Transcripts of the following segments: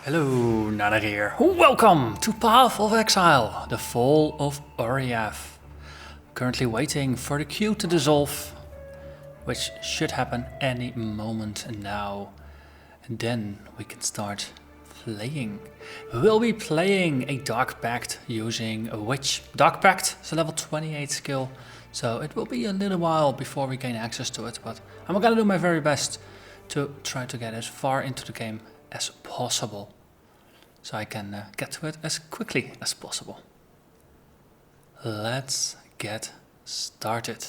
Hello, Narnach here. Welcome to Path of Exile, the Fall of Oriath. Currently waiting for the queue to dissolve, which should happen any moment now. And then we can start playing. We'll be playing a Dark Pact using a Witch. Dark Pact is a level 28 skill, so it will be a little while before we gain access to it, but I'm gonna do my very best to try to get as far into the game as possible, so I can get to it as quickly as possible. Let's get started.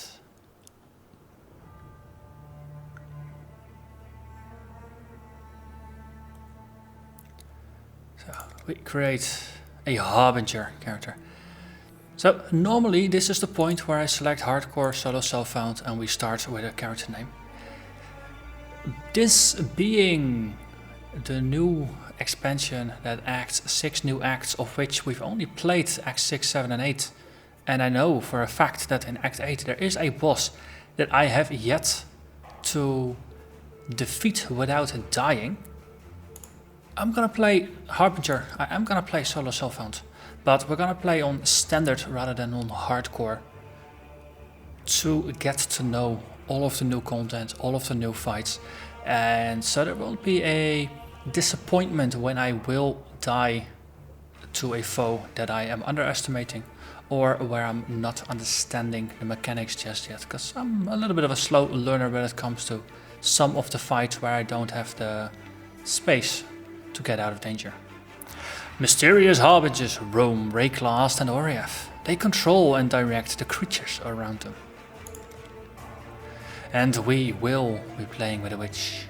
So we create a Harbinger character. So normally this is the point where I select hardcore solo self-found and we start with a character name. This being the new expansion that acts 6 new acts, of which we've only played acts 6, 7 and 8. And I know for a fact that in act 8 there is a boss that I have yet to defeat without dying. I'm gonna play Harbinger. I am gonna play solo self-found, but we're gonna play on standard rather than on hardcore to get to know all of the new content, all of the new fights, and so there won't be a disappointment when I will die to a foe that I am underestimating or where I'm not understanding the mechanics just yet, because I'm a little bit of a slow learner when it comes to some of the fights where I don't have the space to get out of danger. Mysterious Harbingers roam Rayclast and Oriath. They control and direct the creatures around them. And we will be playing with a witch.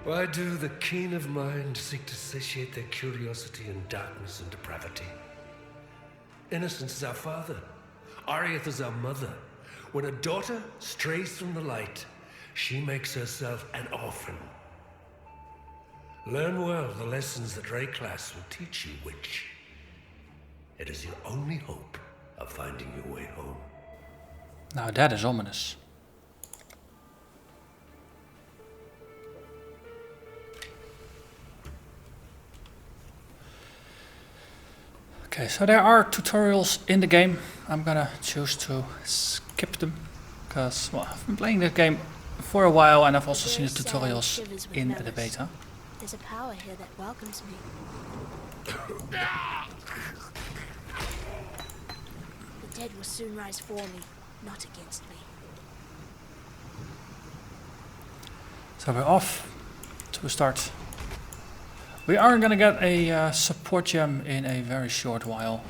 Why do the keen of mind seek to satiate their curiosity in darkness and depravity? Innocence is our father. Oriath is our mother. When a daughter strays from the light, she makes herself an orphan. Learn well the lessons that Rayclast will teach you, witch. It is your only hope of finding your way home. Now that is ominous. Okay, so there are tutorials in the game. I'm gonna choose to skip them because, well, I've been playing this game for a while and I've also seen the tutorials in the beta. There's a power here that welcomes me. The dead will soon rise for me, not against me. So we're off to start. We are gonna get a support gem in a very short while.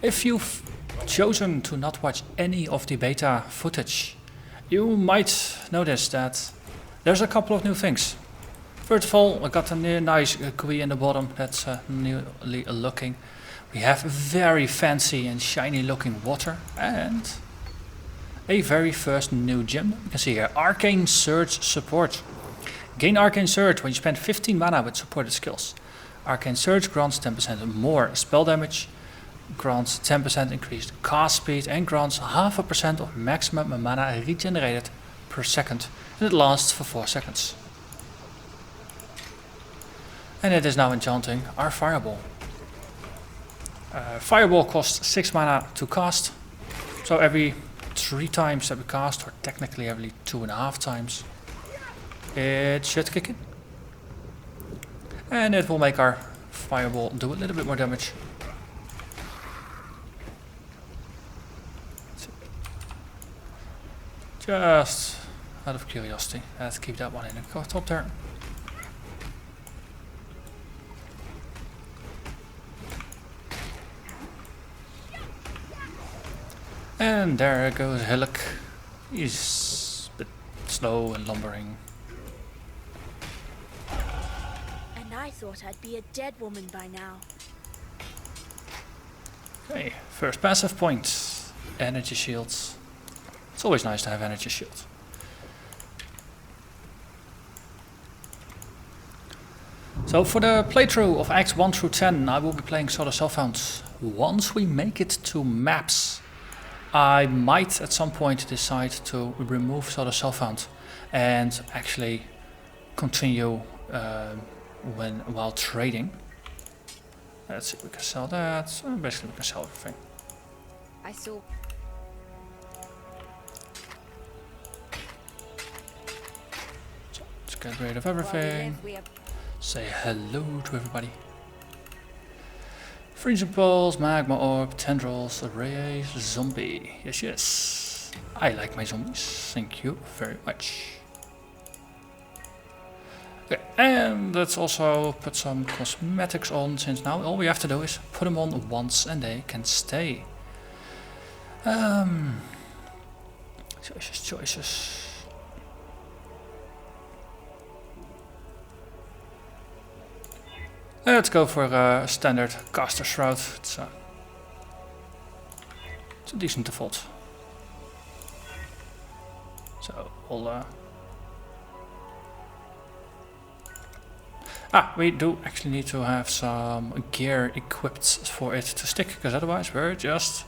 If you've chosen to not watch any of the beta footage, you might notice that there's a couple of new things. First of all, I got a nice GUI in the bottom that's newly looking. We have very fancy and shiny looking water and a very first new gem. You can see here, Arcane Surge support. Gain Arcane Surge when you spend 15 mana with supported skills. Arcane Surge grants 10% more spell damage, grants 10% increased cast speed and grants 0.5% of maximum mana regenerated per second. And it lasts for 4 seconds. And it is now enchanting our Fireball. Fireball costs 6 mana to cast, so every 3 times that we cast, or technically every 2.5 times, it should kick in. And it will make our Fireball do a little bit more damage. Just out of curiosity, let's keep that one in the top there. And there goes Hillock. He's a bit slow and lumbering. And I thought I'd be a dead woman by now. Okay, first passive point. Energy shields. It's always nice to have energy shields. So for the playthrough of Acts 1 through 10, I will be playing solo self-found. Once we make it to maps, I might at some point decide to remove solo self-found and actually continue while trading. Let's see, we can sell that. Basically, we can sell everything. I saw. So let's get rid of everything. Say hello to everybody. Freezing Pulse, Magma Orb, Tendrils, Arrays, Zombie. Yes, yes. I like my zombies. Thank you very much. Okay, and let's also put some cosmetics on, since now all we have to do is put them on once and they can stay. Choices. Let's go for a standard caster shroud. It's a decent default. So we'll we do actually need to have some gear equipped for it to stick, because otherwise we're just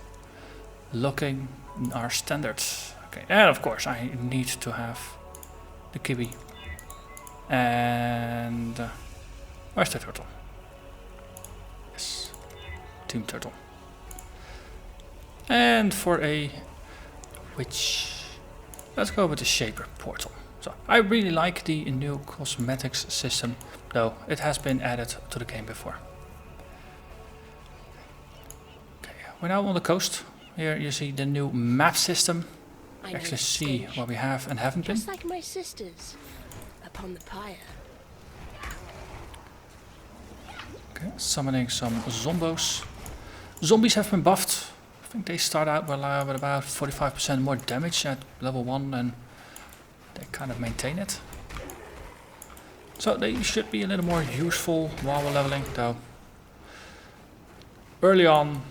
looking our standards. Okay, and of course I need to have the kiwi. And where's the turtle? Yes, Team Turtle. And for a witch, let's go with the Shaper Portal. So I really like the new cosmetics system, though it has been added to the game before. Okay, we're now on the coast. Here you see the new map system. You actually see what we have and haven't been. Just like my sisters upon the pyre. Okay, summoning some zombos. Zombies have been buffed. I think they start out with about 45% more damage at level 1, and they kind of maintain it. So they should be a little more useful while we're leveling, though. Early on,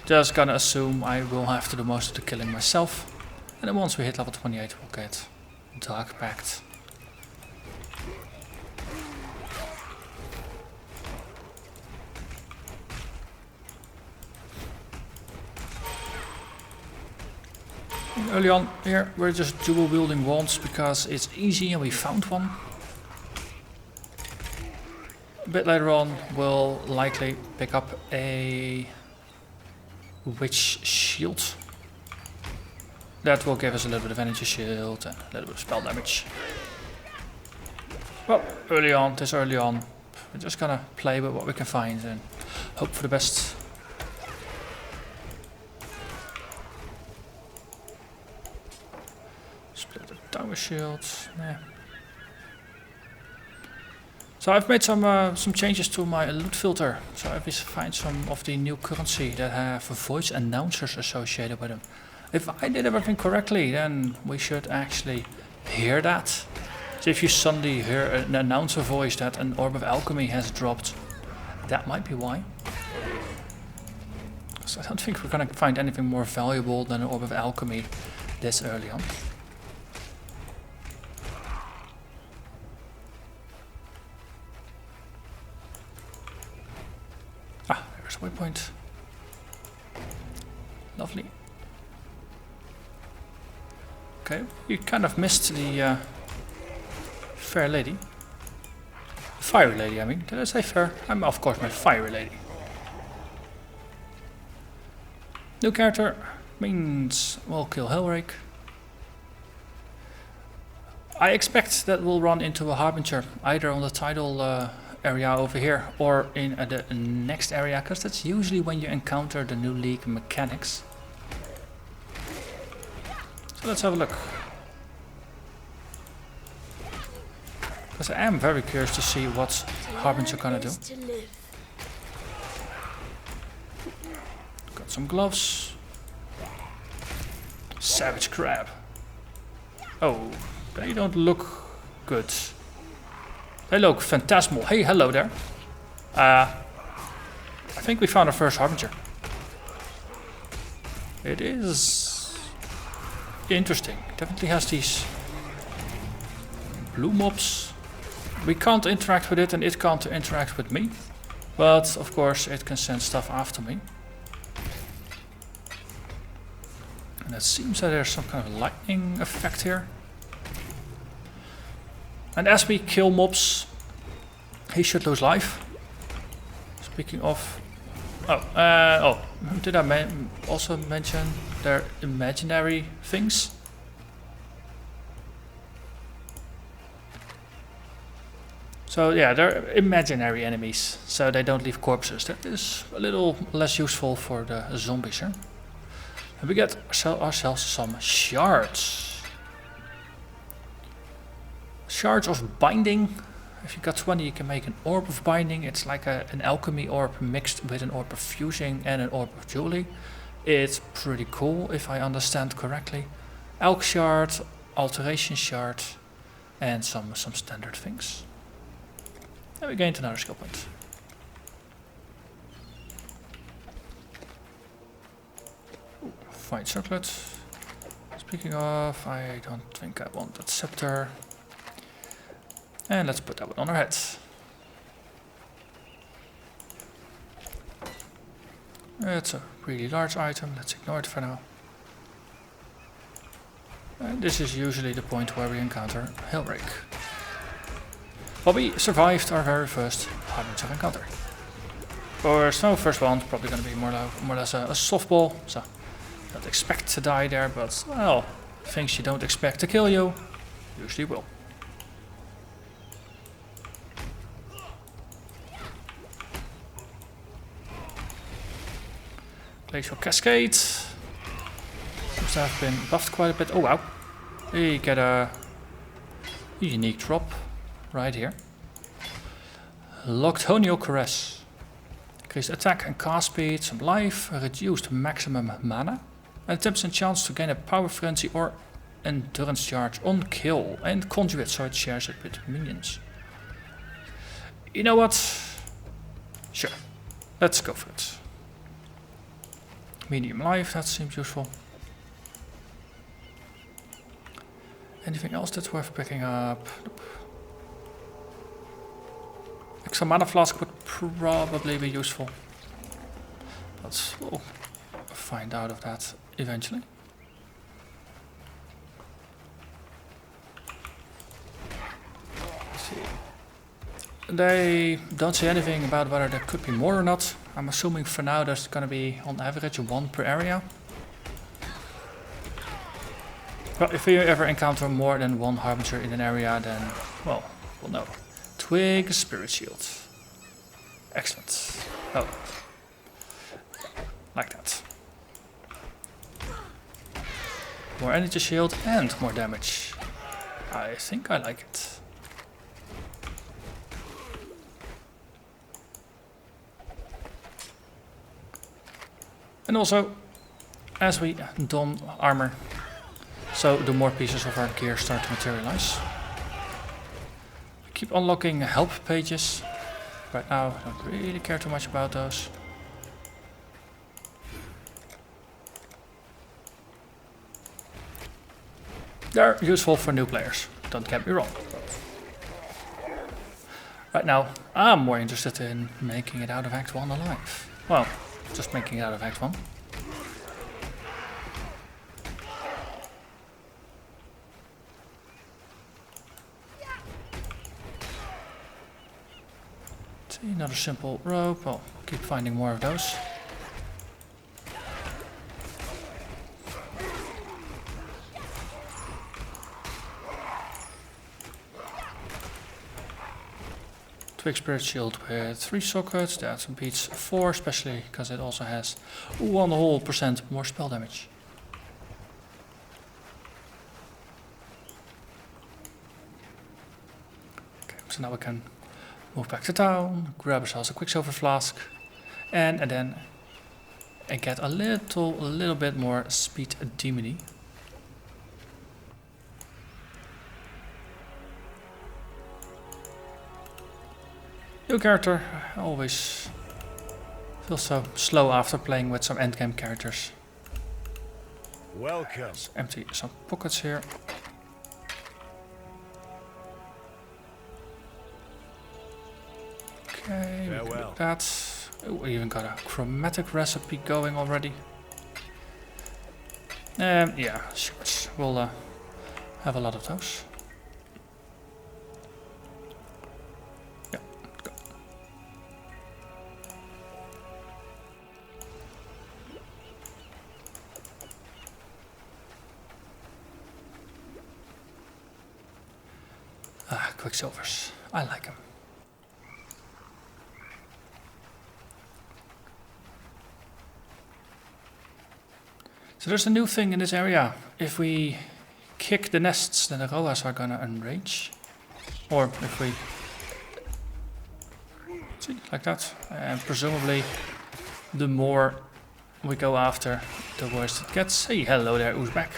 just gonna assume I will have to do most of the killing myself. And then once we hit level 28, we'll get Dark Pact. Early on here, we're just dual wielding wands because it's easy and we found one. A bit later on, we'll likely pick up a witch shield. That will give us a little bit of energy shield and a little bit of spell damage. Well, early on, we're just gonna play with what we can find and hope for the best. Split the tower shields. Nah. So I've made some changes to my loot filter. So I find some of the new currency that have voice announcers associated with them. If I did everything correctly, then we should actually hear that. So if you suddenly hear an announcer voice that an Orb of Alchemy has dropped, that might be why. So I don't think we're gonna find anything more valuable than an Orb of Alchemy this early on. Ah, there's a waypoint. Lovely. Okay, you kind of missed the fair lady. Fiery lady, I mean. Did I say fair? I'm of course my fiery lady. New character means we'll kill Hellrake. I expect that we'll run into a Harbinger, either on the tidal area over here or in the next area, because that's usually when you encounter the new League mechanics. So let's have a look. Because I am very curious to see what Harbinger gonna do. Got some gloves. Savage crab. Oh, they don't look good. They look phantasmal. Hey, hello there. I think we found our first Harbinger. It is interesting. Definitely has these blue mobs. We can't interact with it and it can't interact with me. But of course it can send stuff after me. And it seems that there's some kind of lightning effect here. And as we kill mobs, he should lose life. Speaking of... did I also mention their imaginary things? So yeah, they're imaginary enemies, so they don't leave corpses. That is a little less useful for the zombies here. And we get ourselves some shards. Shards of binding. If you got 20, you can make an orb of binding. It's like an alchemy orb mixed with an orb of fusing and an orb of jewelry. It's pretty cool, if I understand correctly. Elk shard, alteration shard, and some standard things. And we gained another skill point. Ooh, fine circlet. Speaking of, I don't think I want that scepter. And let's put that one on our heads. It's a really large item, let's ignore it for now. And this is usually the point where we encounter Hellrake. But we survived our very first Harbinger encounter. First one, probably going to be more or less a softball, so don't expect to die there, but well, things you don't expect to kill you, usually will. Glacial Cascade. Seems to have been buffed quite a bit. Oh wow. We get a unique drop right here. Loctonial Caress. Increased attack and cast speed, some life, a reduced maximum mana. And attempts and chance to gain a power frenzy or endurance charge on kill. And conduit, so it shares it with minions. You know what? Sure. Let's go for it. Medium life, that seems useful. Anything else that's worth picking up? Nope. Extra mana flask would probably be useful. But we'll find out of that eventually. Let's see. They don't say anything about whether there could be more or not. I'm assuming for now there's going to be on average one per area. But if you ever encounter more than one Harbinger in an area, then, well, we'll know. Twig Spirit Shield. Excellent. Oh. Like that. More energy shield and more damage. I think I like it. And also, as we don armor, so the more pieces of our gear start to materialize. We keep unlocking help pages. Right now, I don't really care too much about those. They're useful for new players, don't get me wrong. Right now, I'm more interested in making it out of Act 1 alive. Well, just making it out of Act 1. See, another simple rope. Well, keep finding more of those. Twig Spirit Shield with 3 sockets, that beats 4, especially because it also has 1% more spell damage. Okay, so now we can move back to town, grab ourselves a Quicksilver Flask, and then get a little bit more speed demony. New character, I always feel so slow after playing with some endgame characters. Welcome. Let's empty some pockets here. Okay, we can do that. Oh, we even got a chromatic recipe going already. Yeah, sure. We'll have a lot of those. Ah, Quicksilvers. I like them. So there's a new thing in this area. If we kick the nests, then the Roas are gonna unrange. Or if we... See, like that. And presumably, the more we go after, the worse it gets. Hey, hello there, Uzbek.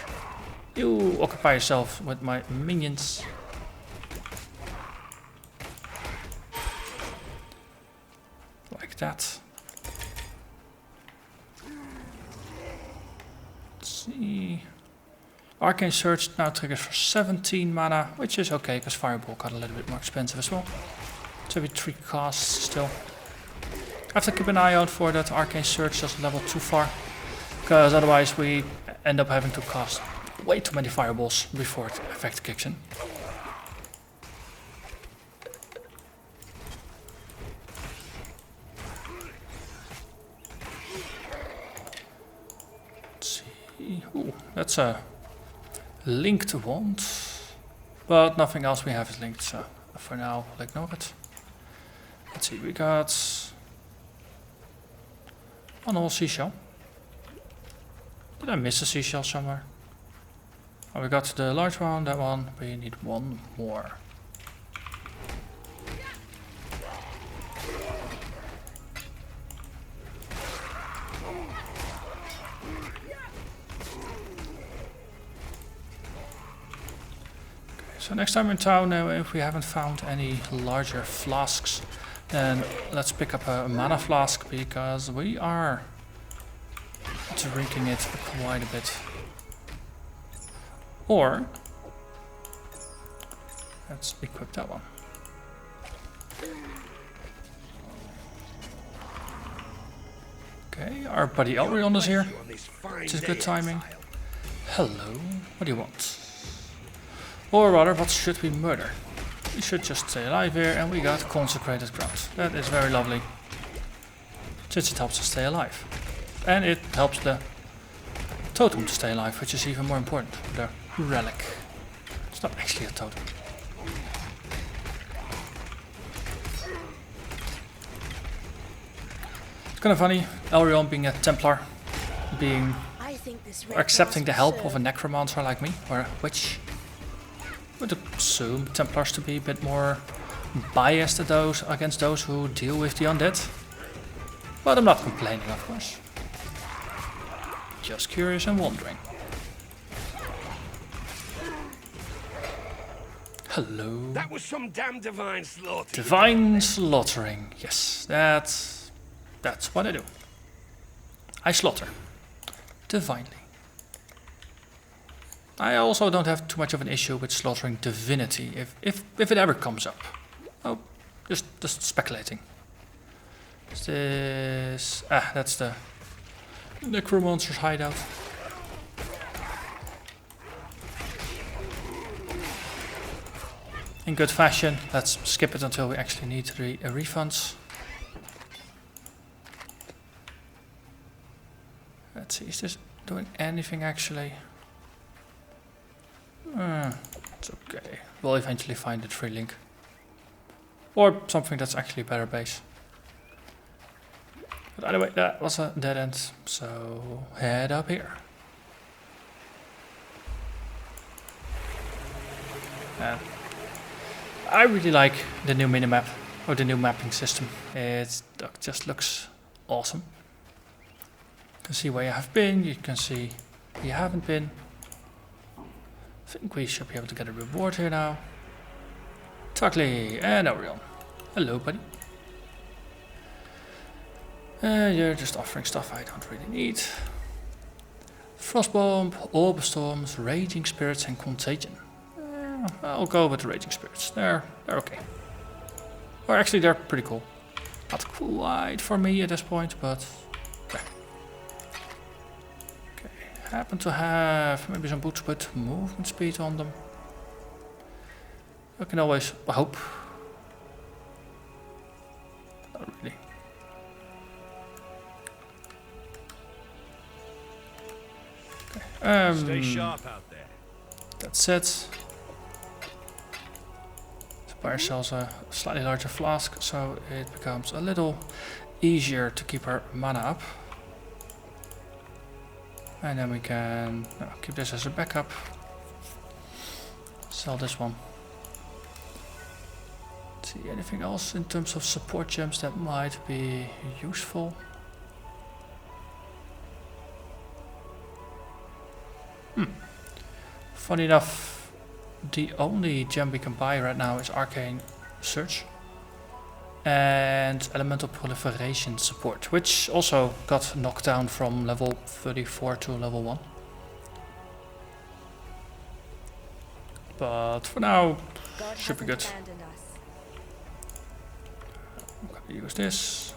You occupy yourself with my minions. Like that. Let's see. Arcane Surge now triggers for 17 mana, which is okay, because Fireball got a little bit more expensive as well. So we 3 casts still. I have to keep an eye out for that Arcane Surge doesn't level too far, because otherwise we end up having to cast way too many Fireballs before the effect kicks in. Let's see. Ooh, that's a linked wand, but nothing else we have is linked, so for now we'll ignore it. Let's see, we got one whole seashell. Did I miss a seashell somewhere? Oh, we got the large one, that one. We need one more. Okay, so next time in town, if we haven't found any larger flasks, then let's pick up a mana flask, because we are drinking it quite a bit. Or let's equip that one. Okay, our buddy Elrion is here, which is good timing. Hello, what do you want? Or rather, what should we murder? We should just stay alive here, and we got consecrated ground. That is very lovely, since it helps us stay alive. And it helps the totem to stay alive, which is even more important. The relic. It's not actually a totem. It's kind of funny, Elrion being a Templar, being accepting the help of a Necromancer like me, or a witch. Would assume Templars to be a bit more biased against those who deal with the undead. But I'm not complaining, of course. Just curious and wondering. Hello. That was some damn divine slaughter. Divine slaughtering. Yes, that's what I do. I slaughter. Divinely. I also don't have too much of an issue with slaughtering divinity, if it ever comes up. Oh, just speculating. Is this... Ah, that's the Necromancer's hideout. In good fashion, let's skip it until we actually need the refunds. Let's see, is this doing anything actually? It's okay. We'll eventually find a free link. Or something that's actually a better base. But anyway, that was a dead end, so head up here. I really like the new minimap, or the new mapping system. It just looks awesome. You can see where you have been, you can see where you haven't been. I think we should be able to get a reward here now. Tuckley and Orion. Hello, buddy. You're just offering stuff I don't really need. Frostbomb, Orb Storms, Raging Spirits and Contagion. I'll go with the Raging Spirits. They're okay. Or actually they're pretty cool. Not quite for me at this point, but okay. Happen to have maybe some boots with movement speed on them. I can always hope. Not really. Okay. Stay sharp out there. That's it. buy ourselves a slightly larger flask, so it becomes a little easier to keep our mana up. And then we can keep this as a backup. Sell this one. See anything else in terms of support gems that might be useful? Funny enough, the only gem we can buy right now is Arcane Search and Elemental Proliferation support, which also got knocked down from level 34 to level 1. But for now, should be good. I'm gonna use this,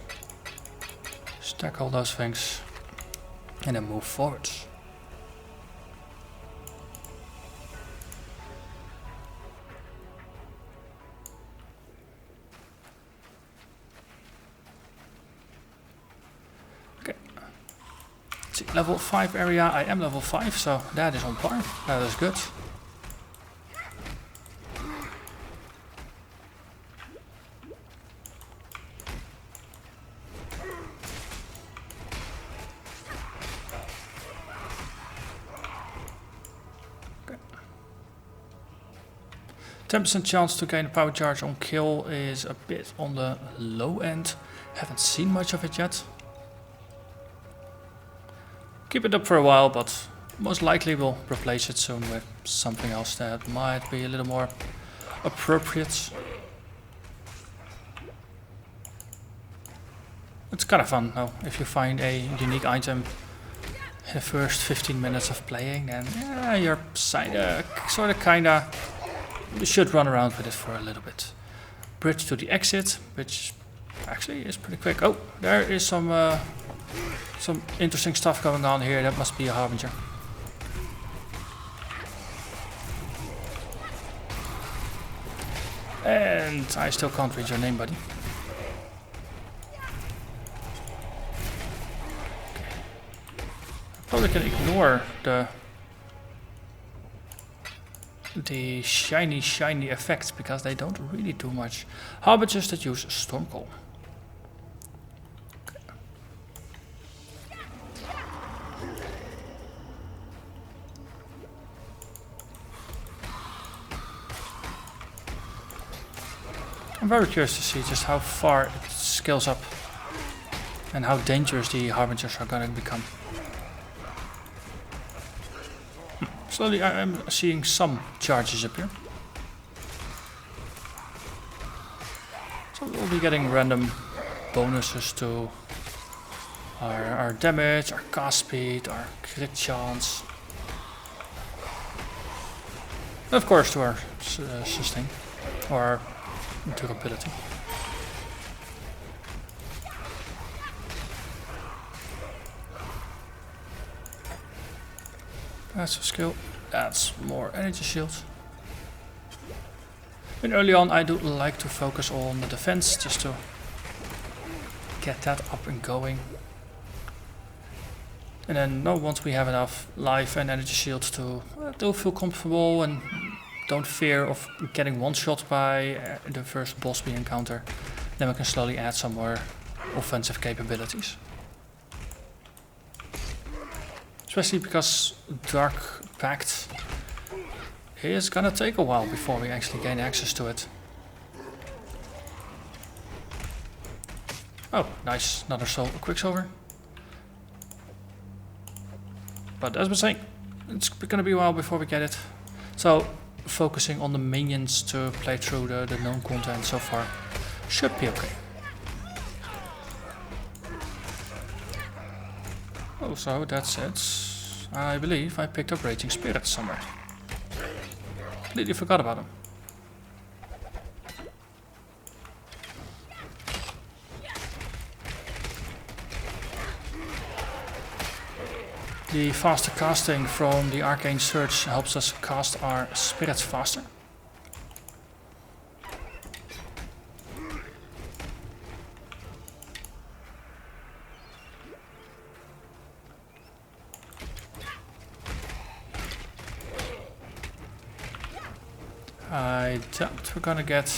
stack all those things, and then move forward. Level 5 area, I am level 5, so that is on par. That is good. Okay. 10% chance to gain a power charge on kill is a bit on the low end. Haven't seen much of it yet. Keep it up for a while, but most likely we'll replace it soon with something else that might be a little more appropriate. It's kind of fun though, if you find a unique item in the first 15 minutes of playing, then yeah, you're kinda you should run around with it for a little bit. Bridge to the exit, which actually is pretty quick. Oh, there is some interesting stuff going on here. That must be a Harbinger. And I still can't read your name, buddy. Okay. Probably can ignore the shiny effects because they don't really do much. Harbingers that use Stormcall. I'm very curious to see just how far it scales up and how dangerous the Harbingers are going to become. Slowly I am seeing some charges appear. So we'll be getting random bonuses to our damage, our cast speed, our crit chance. And of course to our sustain, or our durability. That's a skill. That's more energy shield. And early on I do like to focus on the defense just to get that up and going. And then once we have enough life and energy shield to do feel comfortable and don't fear of getting one shot by the first boss we encounter, then we can slowly add some more offensive capabilities. Especially because Dark Pact is gonna take a while before we actually gain access to it. Oh, nice, another Quicksilver. But as I was saying, it's gonna be a while before we get it. So focusing on the minions to play through the known content so far should be okay. Oh, so that's it. I believe I picked up Raging Spirits somewhere. Completely forgot about them. The faster casting from the Arcane Search helps us cast our spirits faster. I doubt we're gonna get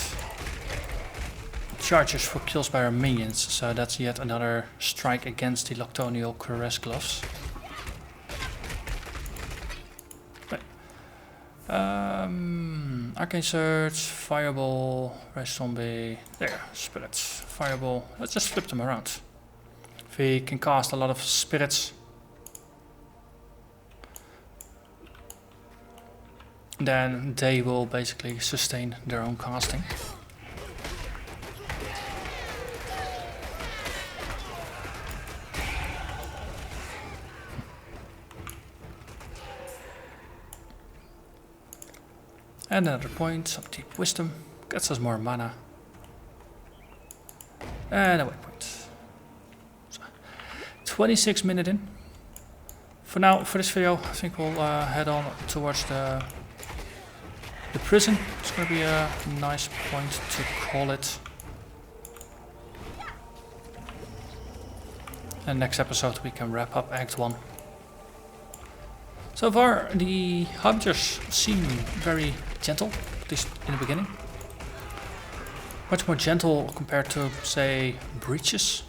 charges for kills by our minions, so that's yet another strike against the Loctonial Caress Gloves. Right. Arcane Surge, Fireball, Rise Zombie, there, Spirits, Fireball. Let's just flip them around. If we can cast a lot of spirits, then they will basically sustain their own casting. And another point, some deep wisdom, gets us more mana. And a waypoint. So, 26 minutes in. For now, for this video, I think we'll head on towards the prison. It's going to be a nice point to call it. And next episode we can wrap up Act 1. So far the Harbingers seem very gentle, at least in the beginning. Much more gentle compared to, say, breaches.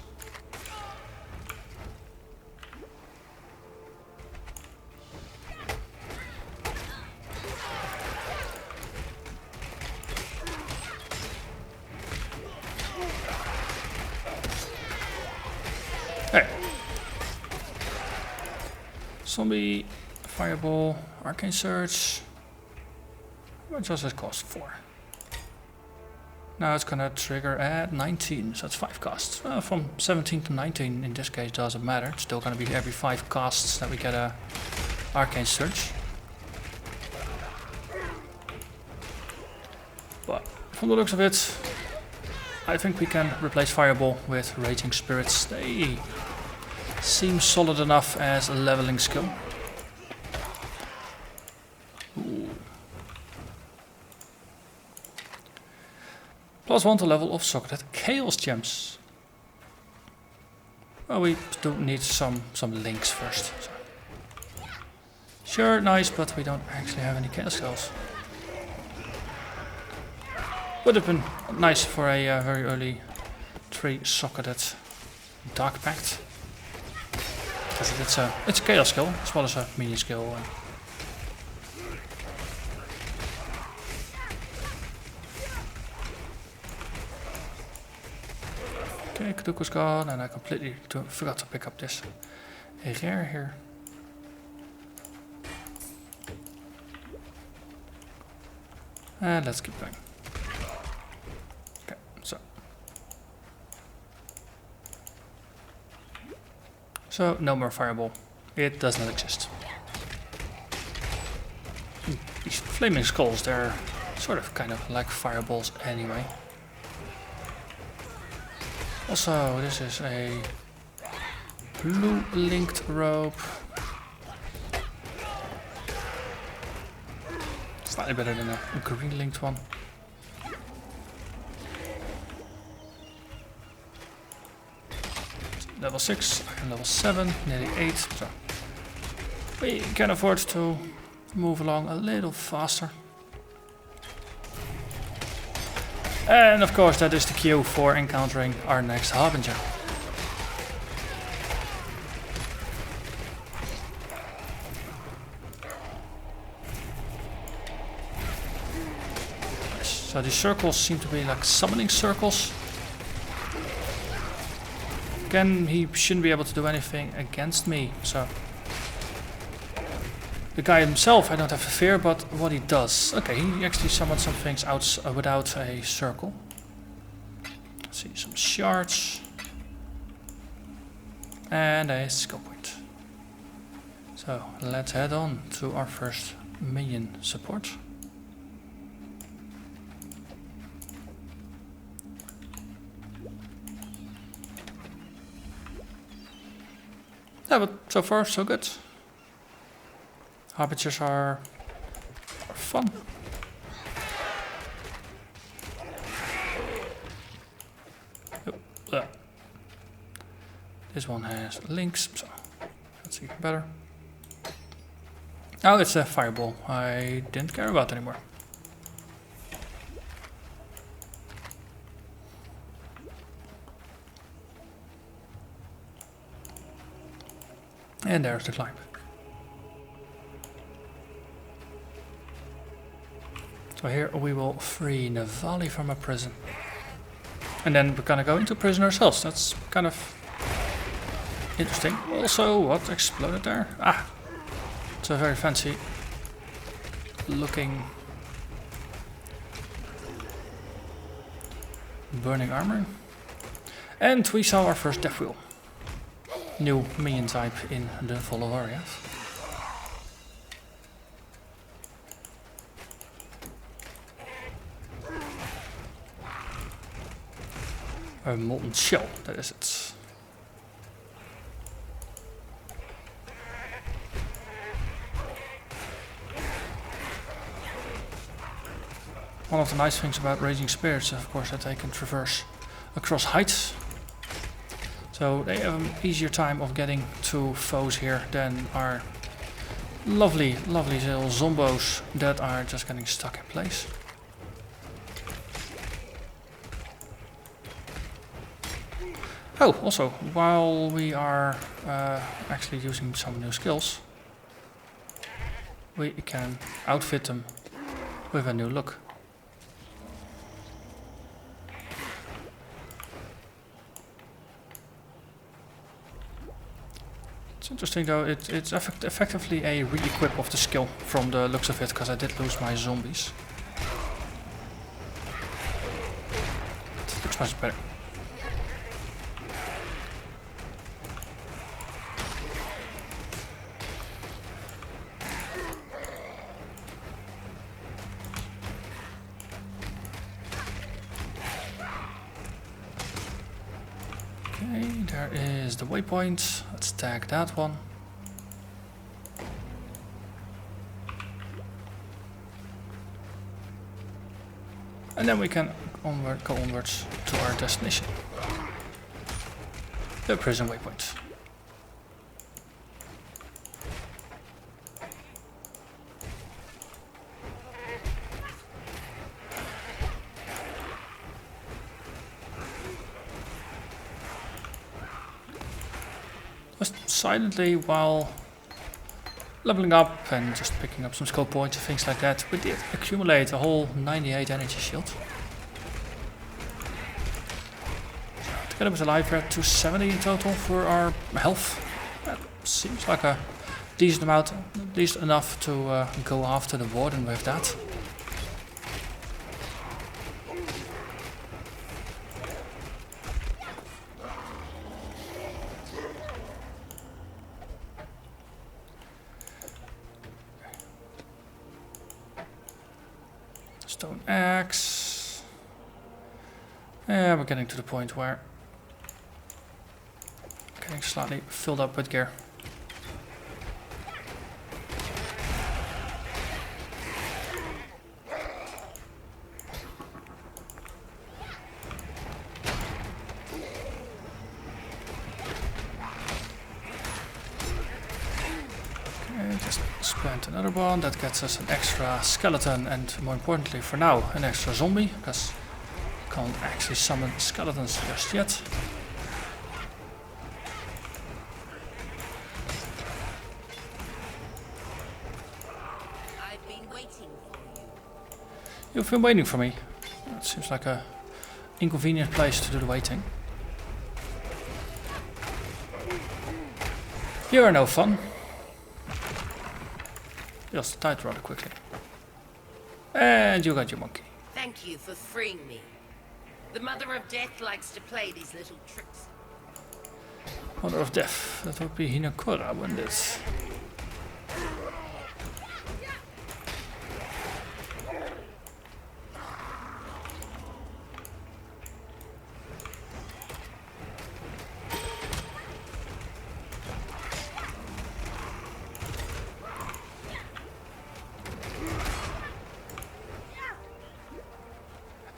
Hey. Zombie, Fireball, Arcane Surge. What does it cost? 4. Now it's gonna trigger at 19, so it's 5 casts. From 17 to 19 in this case doesn't matter. It's still gonna be every 5 casts that we get a Arcane Surge. But from the looks of it, I think we can replace Fireball with Raging Spirits. They seem solid enough as a leveling skill. Ooh. +1 to level of socketed Chaos Gems. Well, we do need some links first. So. Sure, nice, but we don't actually have any Chaos Skulls. Would have been nice for a very early 3-socketed Dark Pact. Because it's a Chaos skill as well as a Minion skill. Okay, Kaduka's gone, and I completely forgot to pick up this rare here. And let's keep going. Okay, so no more Fireball. It does not exist. These flaming skulls, they're sort of kind of like fireballs anyway. Also, this is a blue linked rope. Slightly better than a green linked one. Level 6 and level 7, nearly 8. So we can afford to move along a little faster. And of course that is the cue for encountering our next Harbinger. So these circles seem to be like summoning circles. Again, he shouldn't be able to do anything against me, so... The guy himself I don't have to fear, but what he does. Okay, he actually summoned some things out without a circle. Let's see, some shards. And a skill point. So, let's head on to our first minion support. Yeah, but so far so good. Harbingers are fun. Oh, this one has links, so that's even better. Oh, it's a fireball I didn't care about anymore. And there's the climb. So here we will free Navali from a prison. And then we're gonna go into prison ourselves. That's kind of interesting. Also, what exploded there? Ah! It's a very fancy looking burning armor. And we saw our first death wheel. New minion type in the Fall of Oriath. A molten shell, that is it. One of the nice things about Raging Spirits is of course that they can traverse across heights. So they have an easier time of getting to foes here than our lovely little zombos that are just getting stuck in place. Oh, also, while we are actually using some new skills, we can outfit them with a new look. It's interesting though, it's effectively a re-equip of the skill from the looks of it, because I did lose my zombies. It looks much better. Okay, there is the waypoint. Let's tag that one. And then we can go onwards to our destination. The prison waypoint. Just silently while leveling up and just picking up some skill points and things like that, we did accumulate a whole 98 energy shield. Together with the life, we're at 270 in total for our health. That seems like a decent amount, at least enough to go after the warden with that. Stone axe. Yeah, we're getting to the point where getting slightly filled up with gear. Okay, just spent another one. That gets us an extra skeleton and, more importantly for now, an extra zombie, because we can't actually summon skeletons just yet. You've been waiting for me. It seems like a inconvenient place to do the waiting. You are no fun. Just died rather quickly. And you got your monkey. Thank you for freeing me. The Mother of Death likes to play these little tricks. Mother of Death. That would be Hinakura, wouldn't it?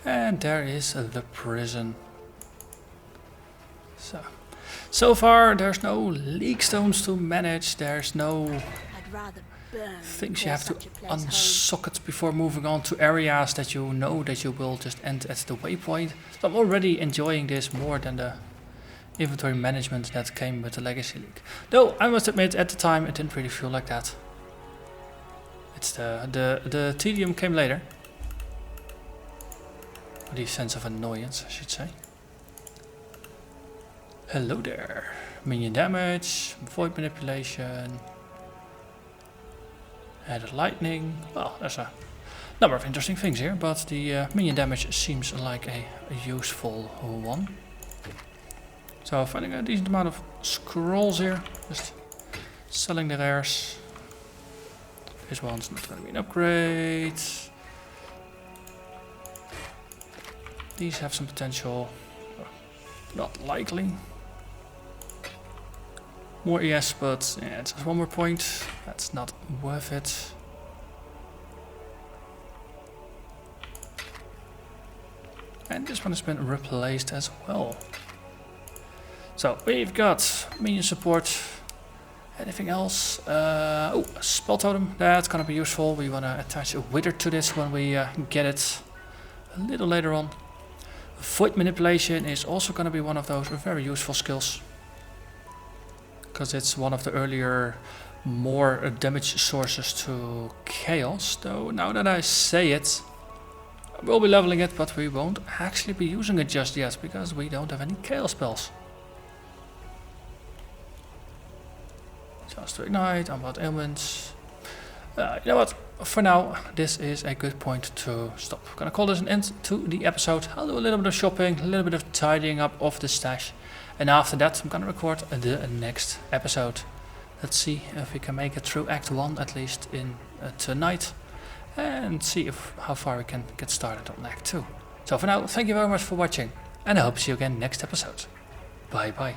And there is the prison. So far there's no leak stones to manage, there's no I'd rather burn things you have to such a place home. unsocket before moving on to areas that you know that you will just end at the waypoint. So I'm already enjoying this more than the inventory management that came with the Legacy League. Though I must admit, at the time it didn't really feel like that. It's the tedium came later. The sense of annoyance, I should say. Hello there. Minion damage, void manipulation, added lightning. Well, there's a number of interesting things here, but the minion damage seems like a useful one. So finding a decent amount of scrolls here, just selling the rares. This one's not going to be an upgrade. These have some potential, not likely. More ES, but yeah, it's just one more point. That's not worth it. And this one has been replaced as well. So we've got minion support. Anything else? Oh, a spell totem. That's gonna be useful. We wanna attach a wither to this when we get it a little later on. Void manipulation is also gonna be one of those very useful skills, because it's one of the earlier more damage sources to chaos. Though now that I say it, we'll be leveling it, but we won't actually be using it just yet because we don't have any chaos spells. Just to ignite, unbound ailments. You know what? For now, this is a good point to stop. I'm gonna call this an end to the episode. I'll do a little bit of shopping, a little bit of tidying up of the stash. And after that, I'm gonna record the next episode. Let's see if we can make it through Act 1 at least in tonight. And see how far we can get started on Act 2. So for now, thank you very much for watching. And I hope to see you again next episode. Bye bye.